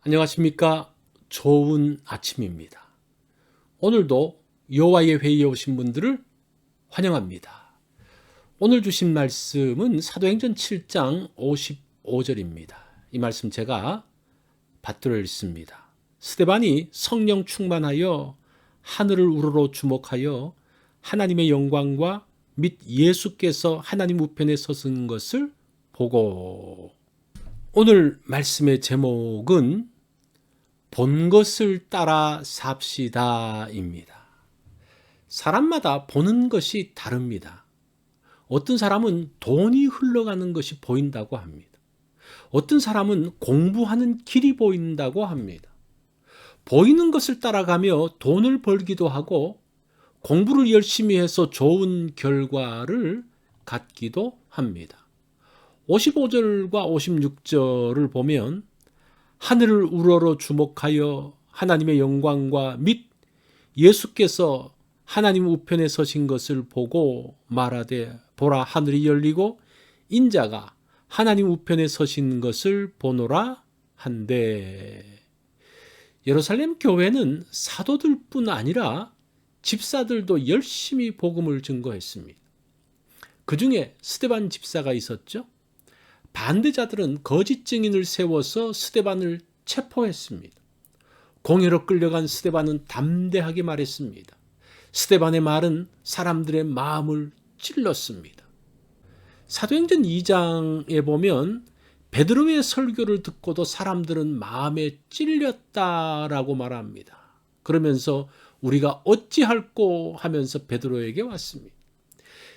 안녕하십니까? 좋은 아침입니다. 오늘도 여호와의 회의에 오신 분들을 환영합니다. 오늘 주신 말씀은 사도행전 7장 55절입니다. 이 말씀 제가 받들어 읽습니다. 스데반이 성령 충만하여 하늘을 우러러 주목하여 하나님의 영광과 및 예수께서 하나님 우편에 서신 것을 보고. 오늘 말씀의 제목은 본 것을 따라 삽시다입니다. 사람마다 보는 것이 다릅니다. 어떤 사람은 돈이 흘러가는 것이 보인다고 합니다. 어떤 사람은 공부하는 길이 보인다고 합니다. 보이는 것을 따라가며 돈을 벌기도 하고 공부를 열심히 해서 좋은 결과를 갖기도 합니다. 55절과 56절을 보면 하늘을 우러러 주목하여 하나님의 영광과 및 예수께서 하나님 우편에 서신 것을 보고 말하되 보라 하늘이 열리고 인자가 하나님 우편에 서신 것을 보노라 한데. 예루살렘 교회는 사도들뿐 아니라 집사들도 열심히 복음을 증거했습니다. 그 중에 스데반 집사가 있었죠. 반대자들은 거짓 증인을 세워서 스데반을 체포했습니다. 공회로 끌려간 스데반은 담대하게 말했습니다. 스데반의 말은 사람들의 마음을 찔렀습니다. 사도행전 2장에 보면 베드로의 설교를 듣고도 사람들은 마음에 찔렸다라고 말합니다. 그러면서 우리가 어찌할꼬 하면서 베드로에게 왔습니다.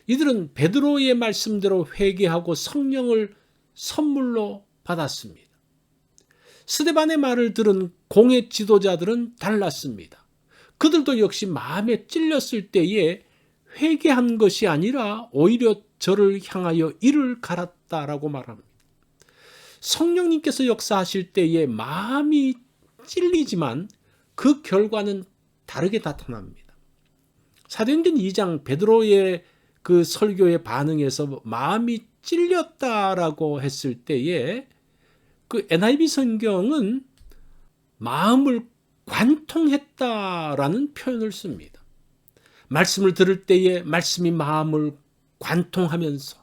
이들은 베드로의 말씀대로 회개하고 성령을 선물로 받았습니다. 스데반의 말을 들은 공회 지도자들은 달랐습니다. 그들도 역시 마음에 찔렸을 때에 회개한 것이 아니라 오히려 저를 향하여 이를 갈았다라고 말합니다. 성령님께서 역사하실 때에 마음이 찔리지만 그 결과는 다르게 나타납니다. 사도행전 2장 베드로의 그 설교의 반응에서 마음이 찔렸다라고 했을 때에 그 NIV 성경은 마음을 관통했다라는 표현을 씁니다. 말씀을 들을 때에 말씀이 마음을 관통하면서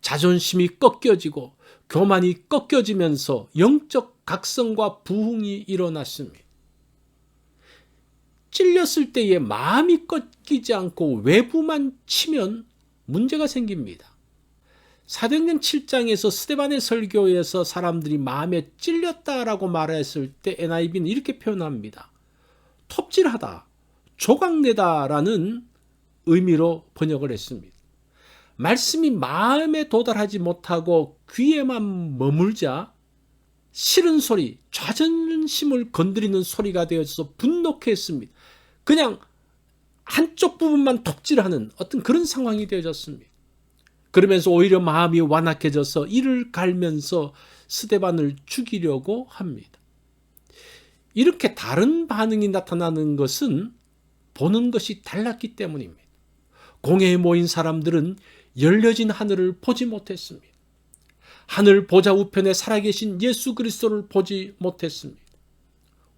자존심이 꺾여지고 교만이 꺾여지면서 영적 각성과 부흥이 일어났습니다. 찔렸을 때에 마음이 꺾이지 않고 외부만 치면 문제가 생깁니다. 사도행전 7장에서 스데반의 설교에서 사람들이 마음에 찔렸다라고 말했을 때 NIV는 이렇게 표현합니다. 톱질하다, 조각내다라는 의미로 번역을 했습니다. 말씀이 마음에 도달하지 못하고 귀에만 머물자 싫은 소리, 자존심을 건드리는 소리가 되어서 분노케 했습니다. 그냥 한쪽 부분만 톱질하는 어떤 그런 상황이 되어졌습니다. 그러면서 오히려 마음이 완악해져서 이를 갈면서 스데반을 죽이려고 합니다. 이렇게 다른 반응이 나타나는 것은 보는 것이 달랐기 때문입니다. 공회에 모인 사람들은 열려진 하늘을 보지 못했습니다. 하늘 보좌 우편에 살아계신 예수 그리스도를 보지 못했습니다.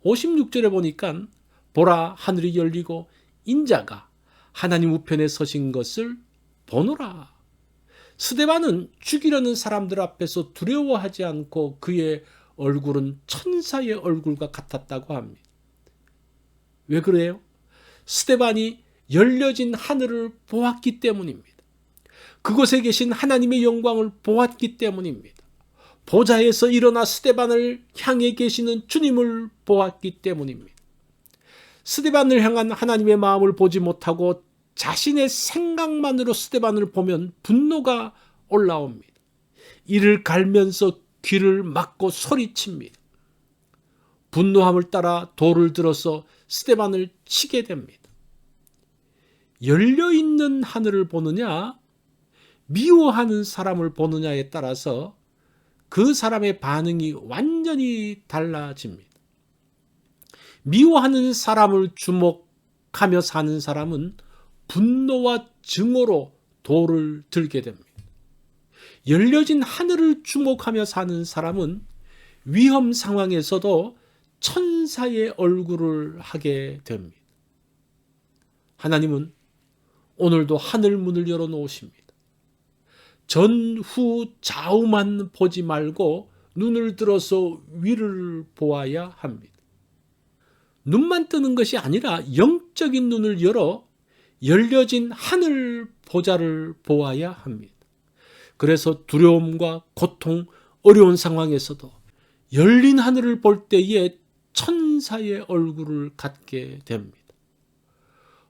56절에 보니까 보라 하늘이 열리고 인자가 하나님 우편에 서신 것을 보노라. 스데반은 죽이려는 사람들 앞에서 두려워하지 않고 그의 얼굴은 천사의 얼굴과 같았다고 합니다. 왜 그래요? 스데반이 열려진 하늘을 보았기 때문입니다. 그곳에 계신 하나님의 영광을 보았기 때문입니다. 보좌에서 일어나 스데반을 향해 계시는 주님을 보았기 때문입니다. 스데반을 향한 하나님의 마음을 보지 못하고 자신의 생각만으로 스데반을 보면 분노가 올라옵니다. 이를 갈면서 귀를 막고 소리칩니다. 분노함을 따라 돌을 들어서 스데반을 치게 됩니다. 열려있는 하늘을 보느냐 미워하는 사람을 보느냐에 따라서 그 사람의 반응이 완전히 달라집니다. 미워하는 사람을 주목하며 사는 사람은 분노와 증오로 돌을 들게 됩니다. 열려진 하늘을 주목하며 사는 사람은 위험 상황에서도 천사의 얼굴을 하게 됩니다. 하나님은 오늘도 하늘 문을 열어 놓으십니다. 전후 좌우만 보지 말고 눈을 들어서 위를 보아야 합니다. 눈만 뜨는 것이 아니라 영적인 눈을 열어 열려진 하늘 보좌를 보아야 합니다. 그래서 두려움과 고통, 어려운 상황에서도 열린 하늘을 볼 때에 천사의 얼굴을 갖게 됩니다.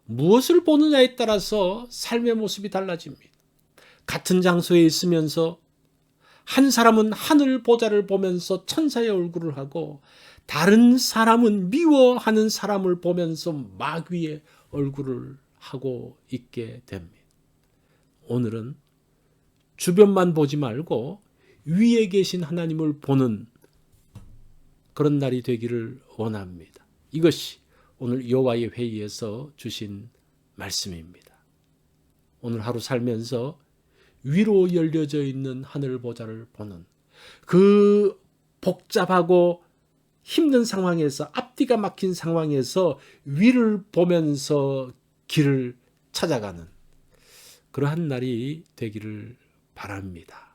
무엇을 보느냐에 따라서 삶의 모습이 달라집니다. 같은 장소에 있으면서 한 사람은 하늘 보좌를 보면서 천사의 얼굴을 하고, 다른 사람은 미워하는 사람을 보면서 마귀의 얼굴을 하고 있게 됩니다. 오늘은 주변만 보지 말고 위에 계신 하나님을 보는 그런 날이 되기를 원합니다. 이것이 오늘 여호와의 회의에서 주신 말씀입니다. 오늘 하루 살면서 위로 열려져 있는 하늘 보좌를 보는, 그 복잡하고 힘든 상황에서, 앞뒤가 막힌 상황에서 위를 보면서 길을 찾아가는 그러한 날이 되기를 바랍니다.